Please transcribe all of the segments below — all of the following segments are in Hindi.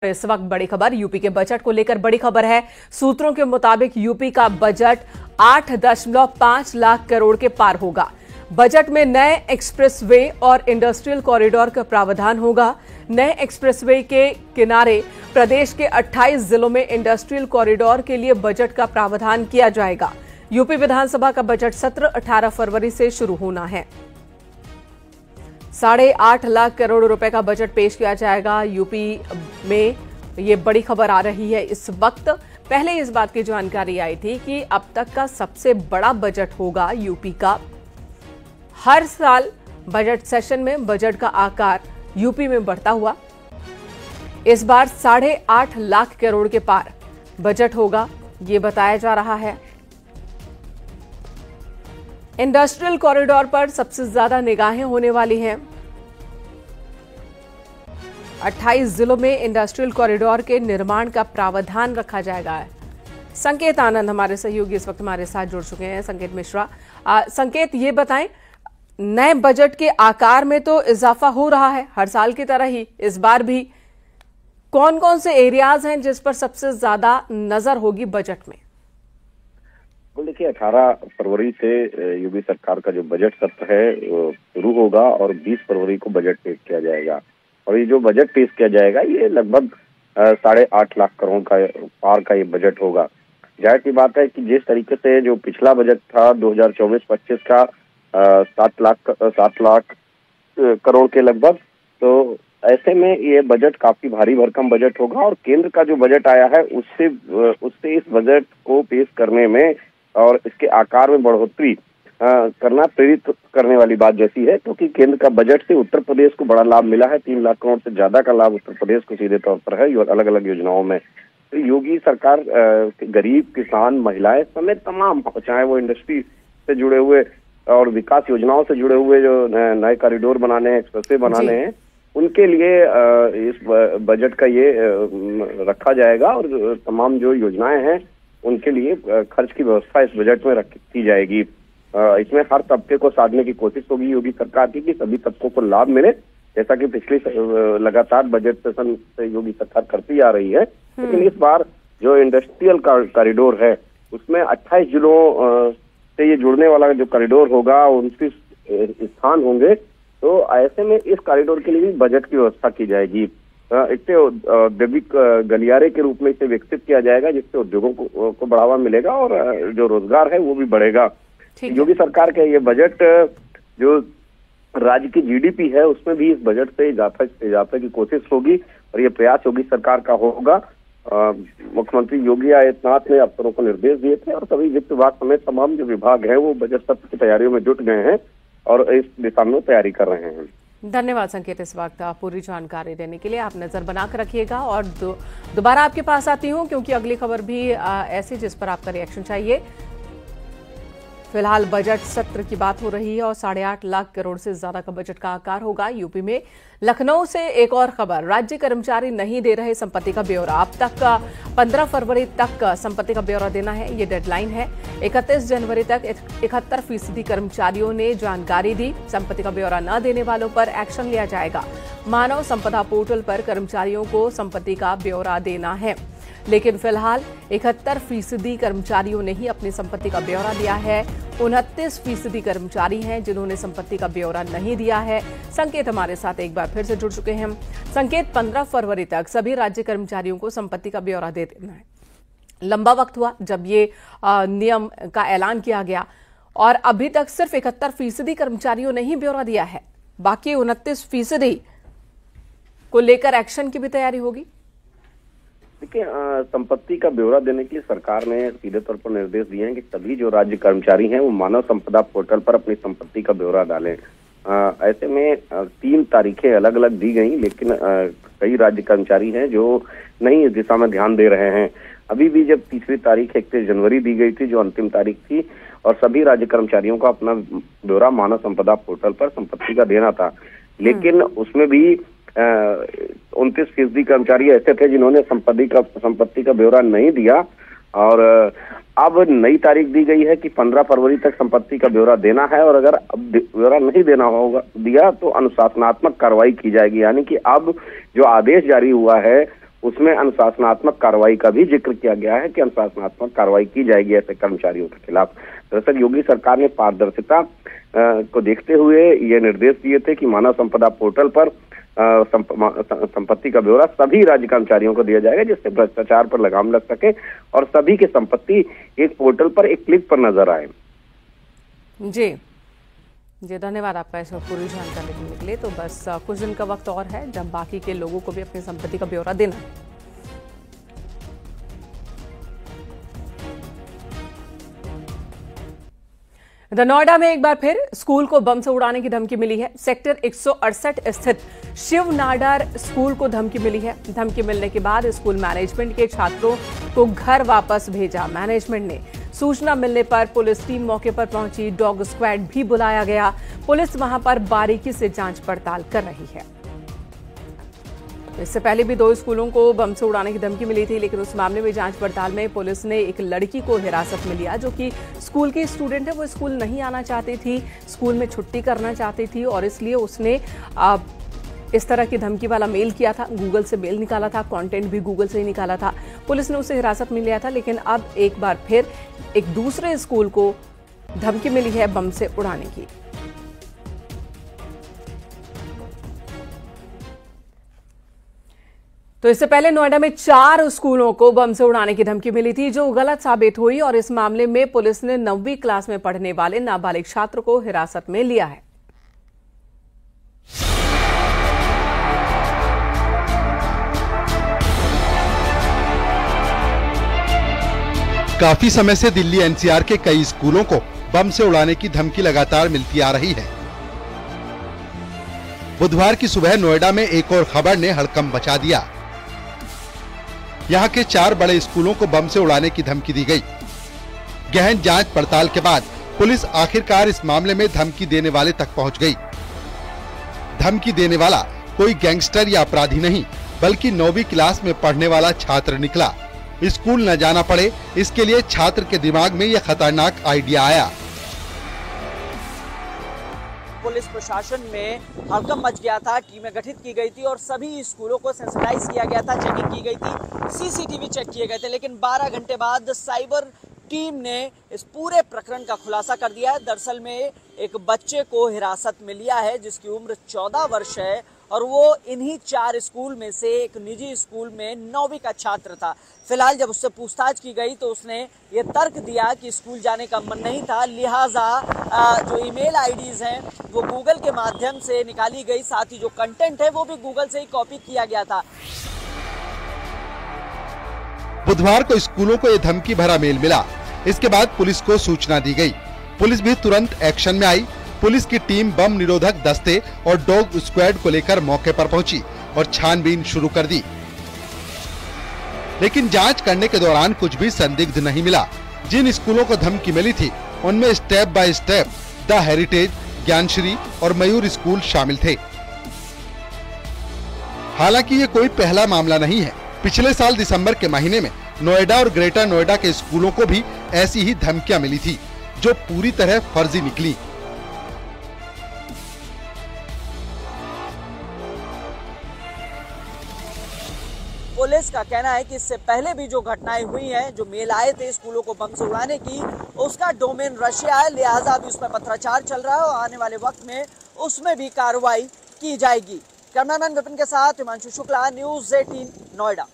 इस वक्त बड़ी खबर यूपी के बजट को लेकर बड़ी खबर है। सूत्रों के मुताबिक यूपी का बजट 8.5 लाख करोड़ के पार होगा। बजट में नए एक्सप्रेसवे और इंडस्ट्रियल कॉरिडोर का प्रावधान होगा। नए एक्सप्रेसवे के किनारे प्रदेश के 28 जिलों में इंडस्ट्रियल कॉरिडोर के लिए बजट का प्रावधान किया जाएगा। यूपी विधानसभा का बजट सत्र 18 फरवरी से शुरू होना है। 8.5 लाख करोड़ रुपए का बजट पेश किया जाएगा। यूपी में ये बड़ी खबर आ रही है इस वक्त। पहले इस बात की जानकारी आई थी कि अब तक का सबसे बड़ा बजट होगा यूपी का। हर साल बजट सेशन में बजट का आकार यूपी में बढ़ता हुआ इस बार 8.5 लाख करोड़ के पार बजट होगा, ये बताया जा रहा है। इंडस्ट्रियल कॉरिडोर पर सबसे ज्यादा निगाहें होने वाली हैं। 28 जिलों में इंडस्ट्रियल कॉरिडोर के निर्माण का प्रावधान रखा जाएगा। संकेत आनंद हमारे सहयोगी इस वक्त हमारे साथ जुड़ चुके हैं। संकेत मिश्रा, संकेत ये बताएं, नए बजट के आकार में तो इजाफा हो रहा है हर साल की तरह ही इस बार भी। कौन कौन से एरियाज हैं जिस पर सबसे ज्यादा नजर होगी बजट में? देखिए, 18 फरवरी से यूपी सरकार का जो बजट सत्र है वो शुरू होगा और 20 फरवरी को बजट पेश किया जाएगा। और ये जो बजट पेश किया जाएगा ये लगभग 8.5 लाख करोड़ का पार का ये बजट होगा। जाहिर सी बात है कि जिस तरीके से जो पिछला बजट था 2024-25 का 7 लाख करोड़ के लगभग, तो ऐसे में ये बजट काफी भारी भरकम बजट होगा। और केंद्र का जो बजट आया है उससे इस बजट को पेश करने में और इसके आकार में बढ़ोतरी करना प्रेरित करने वाली बात जैसी है, क्योंकि केंद्र का बजट से उत्तर प्रदेश को बड़ा लाभ मिला है। 3 लाख करोड़ से ज्यादा का लाभ उत्तर प्रदेश को सीधे तौर पर है अलग अलग योजनाओं में। तो योगी सरकार गरीब, किसान, महिलाएं समेत तमाम, चाहे वो इंडस्ट्री से जुड़े हुए और विकास योजनाओं से जुड़े हुए जो नए कॉरिडोर बनाने हैं, एक्सप्रेसवे बनाने हैं, उनके लिए इस बजट का ये रखा जाएगा। और तमाम जो योजनाएं हैं उनके लिए खर्च की व्यवस्था इस बजट में की जाएगी। इसमें हर तबके को साधने की कोशिश होगी योगी सरकार की कि सभी तबकों को लाभ मिले, जैसा कि पिछली लगातार बजट सेशन से योगी सरकार करती आ रही है। लेकिन इस बार जो इंडस्ट्रियल कॉरिडोर है उसमें 28 जिलों से ये जुड़ने वाला जो कॉरिडोर होगा 29 स्थान होंगे। तो ऐसे में इस कॉरिडोर के लिए भी बजट की व्यवस्था की जाएगी। इससे औद्योगिक गलियारे के रूप में इसे विकसित किया जाएगा, जिससे उद्योगों को बढ़ावा मिलेगा और जो रोजगार है वो भी बढ़ेगा। योगी सरकार का ये बजट जो राज्य की जीडीपी है उसमें भी इस बजट से इजाफे की कोशिश होगी और ये प्रयास योगी सरकार का होगा। मुख्यमंत्री योगी आदित्यनाथ ने अफसरों को निर्देश दिए थे और सभी वित्त विभाग समेत तमाम जो विभाग है वो बजट सत्र की तैयारियों में जुट गए हैं और इस दिशा में तैयारी कर रहे हैं। धन्यवाद संकेत, इस वक्त पूरी जानकारी देने के लिए। आप नजर बनाकर रखिएगा और दोबारा आपके पास आती हूँ क्योंकि अगली खबर भी ऐसी जिस पर आपका रिएक्शन चाहिए। फिलहाल बजट सत्र की बात हो रही है और 8.5 लाख करोड़ से ज्यादा का बजट का आकार होगा यूपी में। लखनऊ से एक और खबर, राज्य कर्मचारी नहीं दे रहे संपत्ति का ब्यौरा। अब तक 15 फरवरी तक संपत्ति का ब्यौरा देना है, ये डेडलाइन है। 31 जनवरी तक 71% कर्मचारियों ने जानकारी दी। संपत्ति का ब्यौरा न देने वालों पर एक्शन लिया जाएगा। मानव संपदा पोर्टल पर कर्मचारियों को संपत्ति का ब्यौरा देना है, लेकिन फिलहाल 71% कर्मचारियों ने ही अपनी संपत्ति का ब्यौरा दिया है। 29% कर्मचारी हैं जिन्होंने संपत्ति का ब्यौरा नहीं दिया है। संकेत हमारे साथ एक बार फिर से जुड़ चुके हैं। संकेत, 15 फरवरी तक सभी राज्य कर्मचारियों को संपत्ति का ब्यौरा दे देना है। लंबा वक्त हुआ जब ये नियम का ऐलान किया गया और अभी तक सिर्फ 71% कर्मचारियों ने ही ब्यौरा दिया है। बाकी 29% को लेकर एक्शन की भी तैयारी होगी। देखिए, संपत्ति का ब्यौरा देने के लिए सरकार ने सीधे तौर पर निर्देश दिए हैं कि सभी जो राज्य कर्मचारी हैं वो मानव संपदा पोर्टल पर अपनी संपत्ति का ब्यौरा डालें। ऐसे में 3 तारीखें अलग अलग दी गई, लेकिन कई राज्य कर्मचारी हैं जो नहीं इस दिशा में ध्यान दे रहे हैं। अभी भी जब तीसरी तारीख 31 जनवरी दी गई थी, जो अंतिम तारीख थी, और सभी राज्य कर्मचारियों को अपना ब्यौरा मानव संपदा पोर्टल पर संपत्ति का देना था, लेकिन उसमें भी 29% कर्मचारी ऐसे थे जिन्होंने संपत्ति का ब्यौरा नहीं दिया। और अब नई तारीख दी गई है कि 15 फरवरी तक संपत्ति का ब्यौरा देना है और अगर अब ब्यौरा नहीं देना दिया तो अनुशासनात्मक कार्रवाई की जाएगी। यानी कि अब जो आदेश जारी हुआ है उसमें अनुशासनात्मक कार्रवाई का भी जिक्र किया गया है कि अनुशासनात्मक कार्रवाई की जाएगी ऐसे कर्मचारियों के खिलाफ। दरअसल योगी सरकार ने पारदर्शिता को देखते हुए ये निर्देश दिए थे कि मानव संपदा पोर्टल पर संपत्ति का ब्यौरा सभी राज्य कर्मचारियों को दिया जाएगा, जिससे भ्रष्टाचार पर लगाम लग सके और सभी की संपत्ति एक पोर्टल पर एक क्लिक पर नजर आए। जी जी, धन्यवाद आपका इस पूरी जानकारी देने के लिए। तो बस कुछ दिन का वक्त और है जब बाकी के लोगों को भी अपनी संपत्ति का ब्यौरा देना है। नोएडा में एक बार फिर स्कूल को बम से उड़ाने की धमकी मिली है। सेक्टर 168 स्थित शिव नाडार स्कूल को धमकी मिली है। धमकी मिलने के बाद स्कूल मैनेजमेंट के छात्रों को घर वापस भेजा मैनेजमेंट ने। सूचना मिलने पर पुलिस टीम मौके पर पहुंची, डॉग स्क्वाड भी बुलाया गया। पुलिस वहां पर बारीकी से जांच पड़ताल कर रही है। इससे पहले भी 2 स्कूलों को बम से उड़ाने की धमकी मिली थी, लेकिन उस मामले में जांच पड़ताल में पुलिस ने एक लड़की को हिरासत में लिया जो कि स्कूल की स्टूडेंट है। वो स्कूल नहीं आना चाहती थी, स्कूल में छुट्टी करना चाहती थी और इसलिए उसने इस तरह की धमकी वाला मेल किया था। गूगल से मेल निकाला था, कंटेंट भी गूगल से ही निकाला था। पुलिस ने उसे हिरासत में लिया था, लेकिन अब एक बार फिर एक दूसरे स्कूल को धमकी मिली है बम से उड़ाने की। तो इससे पहले नोएडा में 4 स्कूलों को बम से उड़ाने की धमकी मिली थी, जो गलत साबित हुई और इस मामले में पुलिस ने 9वीं क्लास में पढ़ने वाले नाबालिग छात्र को हिरासत में लिया है। काफी समय से दिल्ली एनसीआर के कई स्कूलों को बम से उड़ाने की धमकी लगातार मिलती आ रही है। बुधवार की सुबह नोएडा में एक और खबर ने हड़कंप मचा दिया। यहाँ के 4 बड़े स्कूलों को बम से उड़ाने की धमकी दी गई। गहन जांच पड़ताल के बाद पुलिस आखिरकार इस मामले में धमकी देने वाले तक पहुँच गई। धमकी देने वाला कोई गैंगस्टर या अपराधी नहीं, बल्कि 9वीं क्लास में पढ़ने वाला छात्र निकला। स्कूल न जाना पड़े, इसके लिए छात्र के दिमाग में यह खतरनाक आइडिया आया। पुलिस प्रशासन में हड़कंप मच गया था, टीमें गठित की गई थी और सभी स्कूलों को सेंसिटाइज किया गया था, चेकिंग की गई थी, सीसीटीवी चेक किए गए थे। लेकिन 12 घंटे बाद साइबर टीम ने इस पूरे प्रकरण का खुलासा कर दिया है। दरअसल में एक बच्चे को हिरासत में लिया है जिसकी उम्र 14 वर्ष है और वो इन्हीं 4 स्कूल में से एक निजी स्कूल में 9वीं का छात्र था। फिलहाल जब उससे पूछताछ की गई तो उसने ये तर्क दिया कि स्कूल जाने का मन नहीं था, लिहाजा जो ईमेल आईडीज हैं वो गूगल के माध्यम से निकाली गई, साथ ही जो कंटेंट है वो भी गूगल से ही कॉपी किया गया था। बुधवार को स्कूलों को यह धमकी भरा मेल मिला। इसके बाद पुलिस को सूचना दी गई। पुलिस भी तुरंत एक्शन में आई। पुलिस की टीम बम निरोधक दस्ते और डॉग स्क्वाड को लेकर मौके पर पहुंची और छानबीन शुरू कर दी। लेकिन जांच करने के दौरान कुछ भी संदिग्ध नहीं मिला। जिन स्कूलों को धमकी मिली थी उनमें step by step the heritage, Gyanshree और मयूर स्कूल शामिल थे। हालांकि ये कोई पहला मामला नहीं है। पिछले साल दिसंबर के महीने में नोएडा और ग्रेटर नोएडा के स्कूलों को भी ऐसी ही धमकियां मिली थी, जो पूरी तरह फर्जी निकली। पुलिस का कहना है कि इससे पहले भी जो घटनाएं हुई हैं, जो मेल आए थे स्कूलों को बम से उड़ाने की, उसका डोमेन रशिया है, लिहाजा अभी उसमें पत्राचार चल रहा है और आने वाले वक्त में उसमें भी कार्रवाई की जाएगी। कैमरामैन विपिन के साथ हिमांशु शुक्ला, न्यूज़ 18 नोएडा।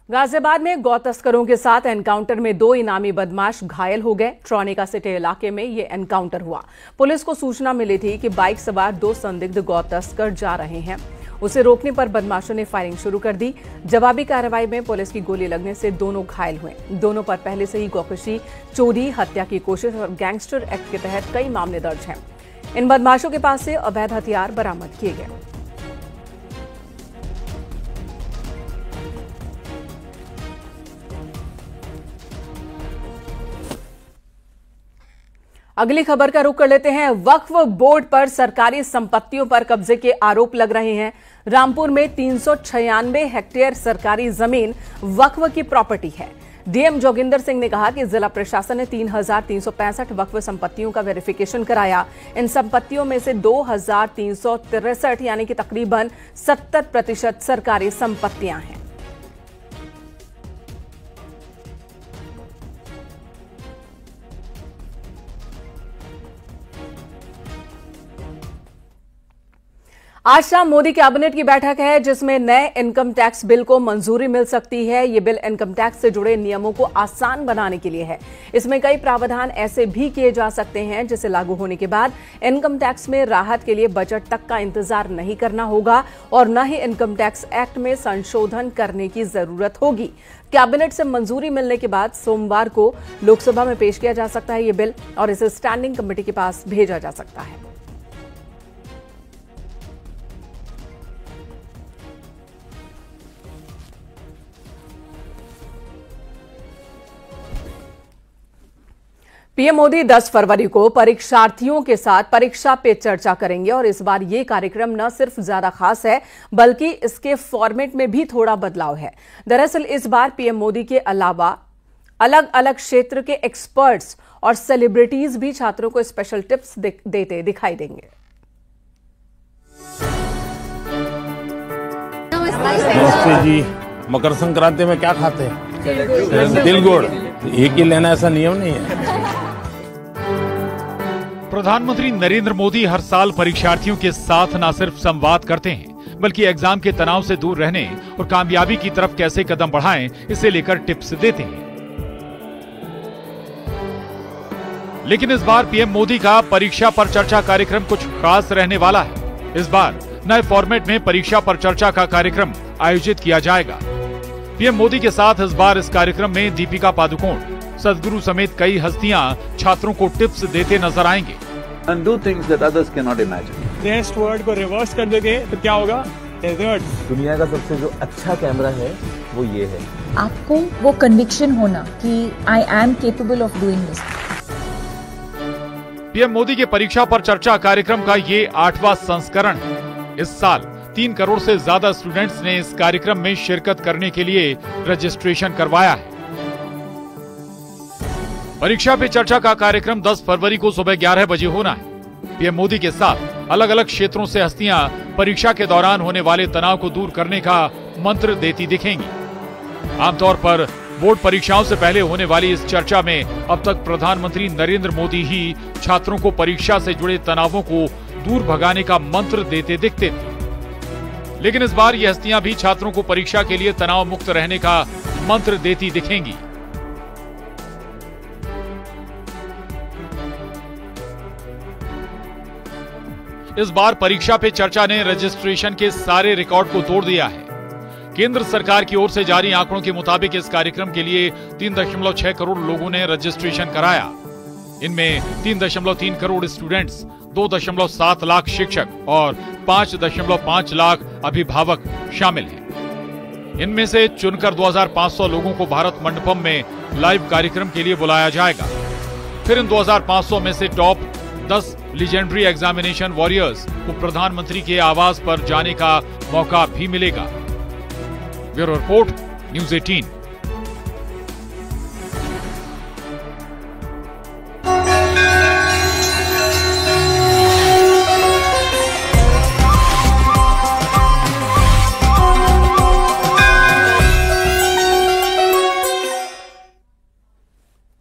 गाजियाबाद में गौ तस्करों के साथ एनकाउंटर में 2 इनामी बदमाश घायल हो गए। ट्रॉनिका सिटी इलाके में यह एनकाउंटर हुआ। पुलिस को सूचना मिली थी कि बाइक सवार 2 संदिग्ध गौ तस्कर जा रहे हैं। उसे रोकने पर बदमाशों ने फायरिंग शुरू कर दी। जवाबी कार्रवाई में पुलिस की गोली लगने से दोनों घायल हुए। दोनों पर पहले से ही गौकशी, चोरी, हत्या की कोशिश और गैंगस्टर एक्ट के तहत कई मामले दर्ज हैं। इन बदमाशों के पास से अवैध हथियार बरामद किए गए। अगली खबर का रुख कर लेते हैं। वक्फ बोर्ड पर सरकारी संपत्तियों पर कब्जे के आरोप लग रहे हैं। रामपुर में 396 हेक्टेयर सरकारी जमीन वक्फ की प्रॉपर्टी है। डीएम जोगिंदर सिंह ने कहा कि जिला प्रशासन ने 3,365 वक्फ संपत्तियों का वेरिफिकेशन कराया। इन संपत्तियों में से 2,363 यानी कि तकरीबन 70% सरकारी संपत्तियां हैं। आज शाम मोदी कैबिनेट की बैठक है जिसमें नए इनकम टैक्स बिल को मंजूरी मिल सकती है। ये बिल इनकम टैक्स से जुड़े नियमों को आसान बनाने के लिए है। इसमें कई प्रावधान ऐसे भी किए जा सकते हैं जिसे लागू होने के बाद इनकम टैक्स में राहत के लिए बजट तक का इंतजार नहीं करना होगा और न ही इनकम टैक्स एक्ट में संशोधन करने की जरूरत होगी। कैबिनेट से मंजूरी मिलने के बाद सोमवार को लोकसभा में पेश किया जा सकता है ये बिल और इसे स्टैंडिंग कमेटी के पास भेजा जा सकता है। पीएम मोदी 10 फरवरी को परीक्षार्थियों के साथ परीक्षा पे चर्चा करेंगे और इस बार ये कार्यक्रम न सिर्फ ज्यादा खास है बल्कि इसके फॉर्मेट में भी थोड़ा बदलाव है। दरअसल इस बार पीएम मोदी के अलावा अलग अलग क्षेत्र के एक्सपर्ट्स और सेलिब्रिटीज भी छात्रों को स्पेशल टिप्स देते दिखाई देंगे। नमस्ते जी। मकर संक्रांति में क्या खाते हैं? तिल गुड़। एक ही लेना ऐसा नियम नहीं है। प्रधानमंत्री नरेंद्र मोदी हर साल परीक्षार्थियों के साथ न सिर्फ संवाद करते हैं बल्कि एग्जाम के तनाव से दूर रहने और कामयाबी की तरफ कैसे कदम बढ़ाएं इसे लेकर टिप्स देते हैं। लेकिन इस बार पीएम मोदी का परीक्षा पर चर्चा कार्यक्रम कुछ खास रहने वाला है। इस बार नए फॉर्मेट में परीक्षा पर चर्चा का कार्यक्रम आयोजित किया जाएगा। पीएम मोदी के साथ इस बार इस कार्यक्रम में दीपिका पादुकोण, सदगुरु समेत कई हस्तियां छात्रों को टिप्स देते नजर आएंगे। And do things that others cannot imagine. Next word को रिवर्स कर दोगे तो क्या होगा? डेजर्ट। दुनिया का सबसे जो अच्छा कैमरा है वो ये है। आपको वो कन्विक्शन होना कि I am capable of doing this. PM Modi के परीक्षा पर चर्चा कार्यक्रम का ये 8वां संस्करण है। इस साल 3 करोड़ से ज्यादा स्टूडेंट्स ने इस कार्यक्रम में शिरकत करने के लिए रजिस्ट्रेशन करवाया है। परीक्षा पे चर्चा का कार्यक्रम 10 फरवरी को सुबह 11 बजे होना है। पीएम मोदी के साथ अलग अलग क्षेत्रों से हस्तियां परीक्षा के दौरान होने वाले तनाव को दूर करने का मंत्र देती दिखेंगी। आमतौर पर बोर्ड परीक्षाओं से पहले होने वाली इस चर्चा में अब तक प्रधानमंत्री नरेंद्र मोदी ही छात्रों को परीक्षा से जुड़े तनावों को दूर भगाने का मंत्र देते दिखते थे। लेकिन इस बार ये हस्तियां भी छात्रों को परीक्षा के लिए तनाव मुक्त रहने का मंत्र देती दिखेंगी। इस बार परीक्षा पे चर्चा ने रजिस्ट्रेशन के सारे रिकॉर्ड को तोड़ दिया है। केंद्र सरकार की ओर से जारी आंकड़ों के मुताबिक इस कार्यक्रम के लिए 3.6 करोड़ लोगों ने रजिस्ट्रेशन कराया। इनमें 3.3 करोड़ स्टूडेंट्स, 2.7 लाख शिक्षक और 5.5 लाख अभिभावक शामिल हैं। इनमें से चुनकर 2500 लोगों को भारत मंडपम में लाइव कार्यक्रम के लिए बुलाया जाएगा। फिर इन 2500 में से टॉप 10 लीजेंडरी एग्जामिनेशन वॉरियर्स को प्रधानमंत्री के आवास पर जाने का मौका भी मिलेगा। Bureau report, news 18।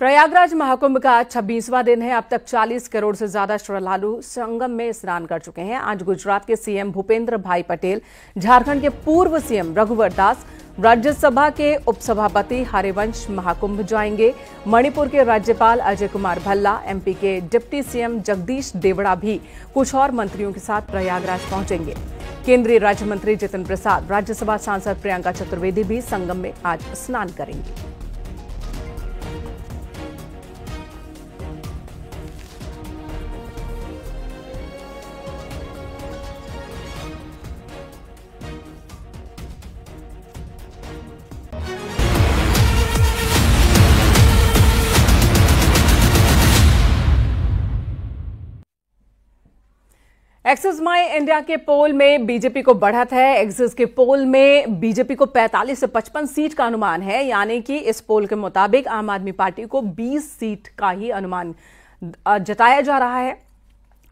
Prayagraj Mahakumbh का 26वां दिन है। अब तक 40 करोड़ से ज्यादा श्रद्धालु संगम में स्नान कर चुके हैं। आज गुजरात के सीएम भूपेंद्र भाई पटेल, झारखंड के पूर्व सीएम रघुवर दास, राज्यसभा के उपसभापति हरिवंश महाकुंभ जाएंगे। मणिपुर के राज्यपाल अजय कुमार भल्ला, एमपी के डिप्टी सीएम जगदीश देवड़ा भी कुछ और मंत्रियों के साथ प्रयागराज पहुंचेंगे। केंद्रीय राज्य मंत्री जितिन प्रसाद, राज्यसभा सांसद प्रियंका चतुर्वेदी भी संगम में आज स्नान करेंगे। एक्सिस माई इंडिया के पोल में बीजेपी को बढ़त है। एक्सिस के पोल में बीजेपी को 45 से 55 सीट का अनुमान है, यानी कि इस पोल के मुताबिक आम आदमी पार्टी को 20 सीट का ही अनुमान जताया जा रहा है।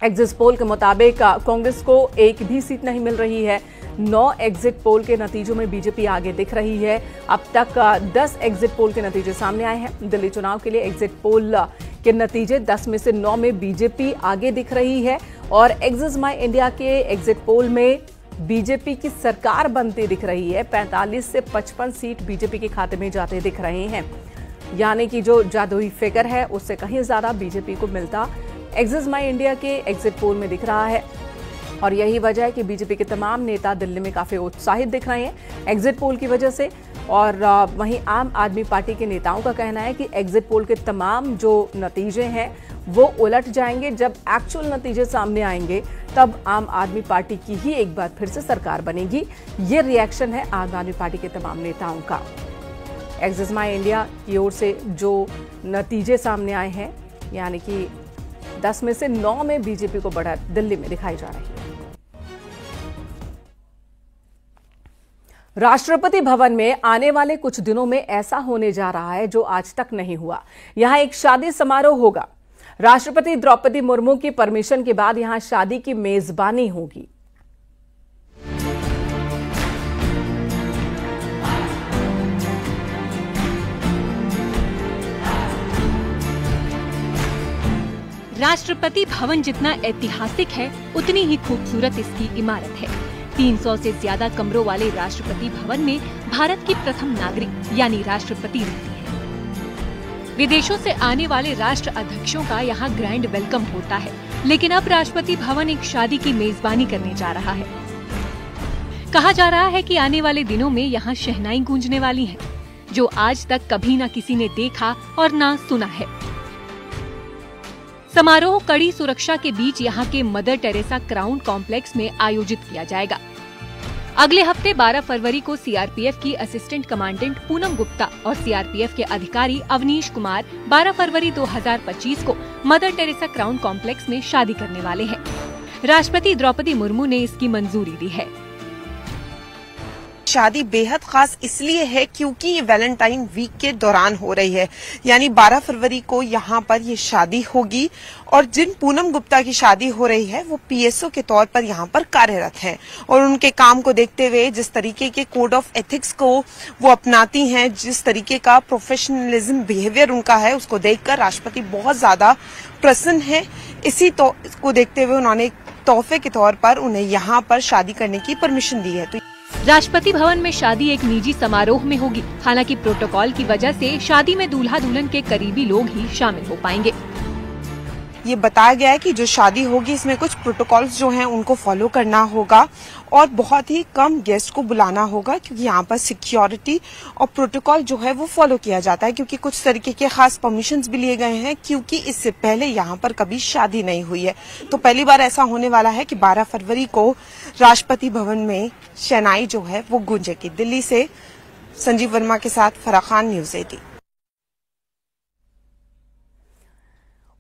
एक्सिस पोल के मुताबिक कांग्रेस को एक भी सीट नहीं मिल रही है। 9 एग्जिट पोल के नतीजों में बीजेपी आगे दिख रही है। अब तक 10 एग्जिट पोल के नतीजे सामने आए हैं। दिल्ली चुनाव के लिए एग्जिट पोल के नतीजे 10 में से 9 में बीजेपी आगे दिख रही है और एक्सिस माई इंडिया के एग्जिट पोल में बीजेपी की सरकार बनती दिख रही है। 45 से 55 सीट बीजेपी के खाते में जाते दिख रहे हैं, यानी कि जो जादुई फिगर है उससे कहीं ज्यादा बीजेपी को मिलता एक्सिस माई इंडिया के एग्जिट पोल में दिख रहा है। और यही वजह है कि बीजेपी के तमाम नेता दिल्ली में काफी उत्साहित दिख रहे हैं एग्जिट पोल की वजह से। और वहीं आम आदमी पार्टी के नेताओं का कहना है कि एग्जिट पोल के तमाम जो नतीजे हैं वो उलट जाएंगे। जब एक्चुअल नतीजे सामने आएंगे तब आम आदमी पार्टी की ही एक बार फिर से सरकार बनेगी। ये रिएक्शन है आम आदमी पार्टी के तमाम नेताओं का। एक्सिस माई इंडिया की ओर से जो नतीजे सामने आए हैं, यानी कि 10 में से 9 में बीजेपी को बढ़त दिल्ली में दिखाई जा रही है। राष्ट्रपति भवन में आने वाले कुछ दिनों में ऐसा होने जा रहा है जो आज तक नहीं हुआ। यहां एक शादी समारोह होगा। राष्ट्रपति द्रौपदी मुर्मू की परमिशन के बाद यहां शादी की मेजबानी होगी। राष्ट्रपति भवन जितना ऐतिहासिक है उतनी ही खूबसूरत इसकी इमारत है। 300 से ज्यादा कमरों वाले राष्ट्रपति भवन में भारत की प्रथम नागरिक यानी राष्ट्रपति रहती है। विदेशों से आने वाले राष्ट्र अध्यक्षों का यहाँ ग्रैंड वेलकम होता है, लेकिन अब राष्ट्रपति भवन एक शादी की मेजबानी करने जा रहा है। कहा जा रहा है कि आने वाले दिनों में यहाँ शहनाई गूंजने वाली है, जो आज तक कभी न किसी ने देखा और न सुना है। समारोह कड़ी सुरक्षा के बीच यहाँ के मदर टेरेसा क्राउन कॉम्प्लेक्स में आयोजित किया जाएगा। अगले हफ्ते 12 फरवरी को सीआरपीएफ की असिस्टेंट कमांडेंट पूनम गुप्ता और सीआरपीएफ के अधिकारी अवनीश कुमार 12 फरवरी 2025 को मदर टेरेसा क्राउन कॉम्प्लेक्स में शादी करने वाले हैं। राष्ट्रपति द्रौपदी मुर्मू ने इसकी मंजूरी दी है। शादी बेहद खास इसलिए है क्योंकि ये वैलेंटाइन वीक के दौरान हो रही है, यानी 12 फरवरी को यहाँ पर ये शादी होगी और जिन पूनम गुप्ता की शादी हो रही है वो पीएसओ के तौर पर यहाँ पर कार्यरत हैं और उनके काम को देखते हुए जिस तरीके के कोड ऑफ एथिक्स को वो अपनाती हैं, जिस तरीके का प्रोफेशनलिज्म बिहेवियर उनका है, उसको देखकर राष्ट्रपति बहुत ज्यादा प्रसन्न है। इसी को देखते हुए उन्होंने तोहफे के तौर पर उन्हें यहाँ पर शादी करने की परमिशन दी है। तो राष्ट्रपति भवन में शादी एक निजी समारोह में होगी। हालांकि प्रोटोकॉल की वजह से शादी में दूल्हा दुल्हन के करीबी लोग ही शामिल हो पाएंगे। ये बताया गया है कि जो शादी होगी इसमें कुछ प्रोटोकॉल्स जो हैं उनको फॉलो करना होगा और बहुत ही कम गेस्ट को बुलाना होगा, क्योंकि यहाँ पर सिक्योरिटी और प्रोटोकॉल जो है वो फॉलो किया जाता है, क्योंकि कुछ तरीके के खास परमिशंस भी लिए गए हैं, क्योंकि इससे पहले यहाँ पर कभी शादी नहीं हुई है। तो पहली बार ऐसा होने वाला है कि 12 फरवरी को राष्ट्रपति भवन में शहनाई जो है वो गूंजेगी। दिल्ली से संजीव वर्मा के साथ फराह खान, न्यूज़ 18।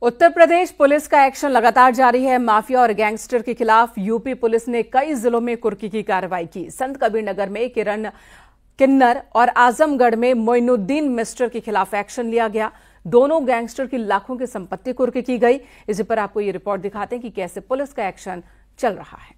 उत्तर प्रदेश पुलिस का एक्शन लगातार जारी है। माफिया और गैंगस्टर के खिलाफ यूपी पुलिस ने कई जिलों में कुर्की की कार्रवाई की। संत कबीर नगर में किरण किन्नर और आजमगढ़ में मोइनुद्दीन मिस्टर के खिलाफ एक्शन लिया गया। दोनों गैंगस्टर की लाखों की संपत्ति कुर्की की गई। इसी पर आपको ये रिपोर्ट दिखाते हैं कि कैसे पुलिस का एक्शन चल रहा है।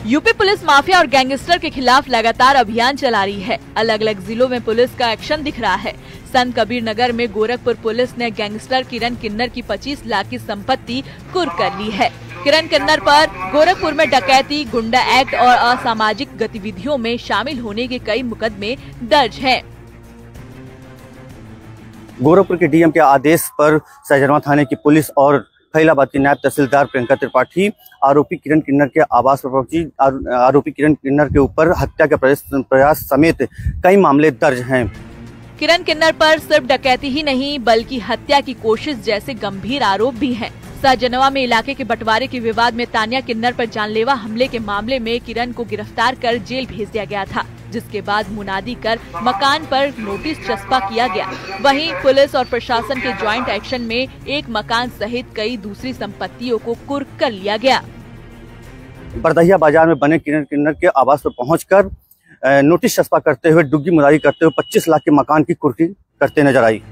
यूपी पुलिस माफिया और गैंगस्टर के खिलाफ लगातार अभियान चला रही है। अलग अलग जिलों में पुलिस का एक्शन दिख रहा है। संत कबीर नगर में गोरखपुर पुलिस ने गैंगस्टर किरण किन्नर की 25 लाख की संपत्ति कुर्क कर ली है। किरण किन्नर पर गोरखपुर में डकैती, गुंडा एक्ट और असामाजिक गतिविधियों में शामिल होने के कई मुकदमे दर्ज हैं। गोरखपुर के डीएम के आदेश पर सहजनवा थाने की पुलिस और फैलाबाद की नायब तहसीलदार प्रियंका त्रिपाठी आरोपी किरण किन्नर के आवास पर पहुंची। आरोपी किरण किन्नर के ऊपर हत्या के प्रयास समेत कई मामले दर्ज हैं। किरण किन्नर पर सिर्फ डकैती ही नहीं बल्कि हत्या की कोशिश जैसे गंभीर आरोप भी हैं। सहजनवा में इलाके के बंटवारे के विवाद में तानिया किन्नर पर जानलेवा हमले के मामले में किरण को गिरफ्तार कर जेल भेज दिया गया था। जिसके बाद मुनादी कर मकान पर नोटिस चस्पा किया गया। वहीं पुलिस और प्रशासन के ज्वाइंट एक्शन में एक मकान सहित कई दूसरी संपत्तियों को कुर्क कर लिया गया। बरदहिया बाजार में बने किरण किन्नर के आवास पर पहुंचकर नोटिस चस्पा करते हुए डुग्गी मुरारी करते हुए 25 लाख के मकान की कुर्की करते नजर आई।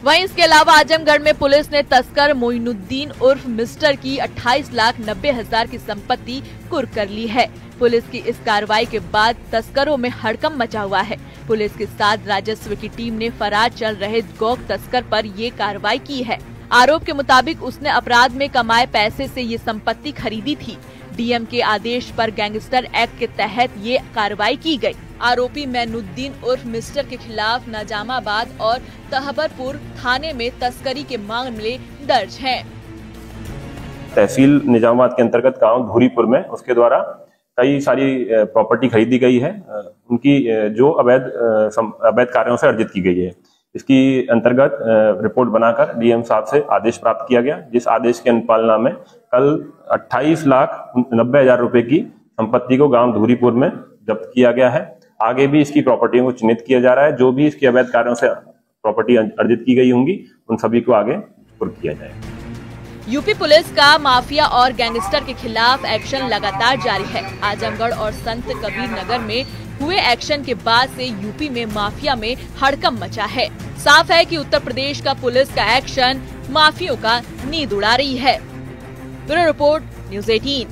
वहीं इसके अलावा आजमगढ़ में पुलिस ने तस्कर मोइनुद्दीन उर्फ मिस्टर की 28,90,000 की संपत्ति कुर्क कर ली है। पुलिस की इस कार्रवाई के बाद तस्करों में हड़कंप मचा हुआ है। पुलिस के साथ राजस्व की टीम ने फरार चल रहे गौक तस्कर पर ये कार्रवाई की है। आरोप के मुताबिक उसने अपराध में कमाए पैसे से ये संपत्ति खरीदी थी। डीएम के आदेश पर गैंगस्टर एक्ट के तहत ये कार्रवाई की गई। आरोपी मोइनुद्दीन उर्फ मिस्टर के खिलाफ निजामाबाद और तहबरपुर थाने में तस्करी के मामले दर्ज हैं। तहसील निजामाबाद के अंतर्गत गांव धूरीपुर में उसके द्वारा कई सारी प्रॉपर्टी खरीदी गई है। उनकी जो अवैध कार्यों से अर्जित की गई है। इसकी अंतर्गत रिपोर्ट बनाकर डीएम साहब से आदेश प्राप्त किया गया, जिस आदेश के अनुपालना में कल 28,90,000 रुपए की संपत्ति को गांव धूरीपुर में जब्त किया गया है। आगे भी इसकी प्रॉपर्टियों को चिन्हित किया जा रहा है। जो भी इसके अवैध कार्यों से प्रॉपर्टी अर्जित की गई होंगी उन सभी को आगे कुर्क किया जाएगा। यूपी पुलिस का माफिया और गैंगस्टर के खिलाफ एक्शन लगातार जारी है। आजमगढ़ और संत कबीर नगर में हुए एक्शन के बाद से यूपी में माफिया में हड़कंप मचा है। साफ है कि उत्तर प्रदेश का पुलिस का एक्शन माफियों का नींद उड़ा रही है। Bureau report, news 18।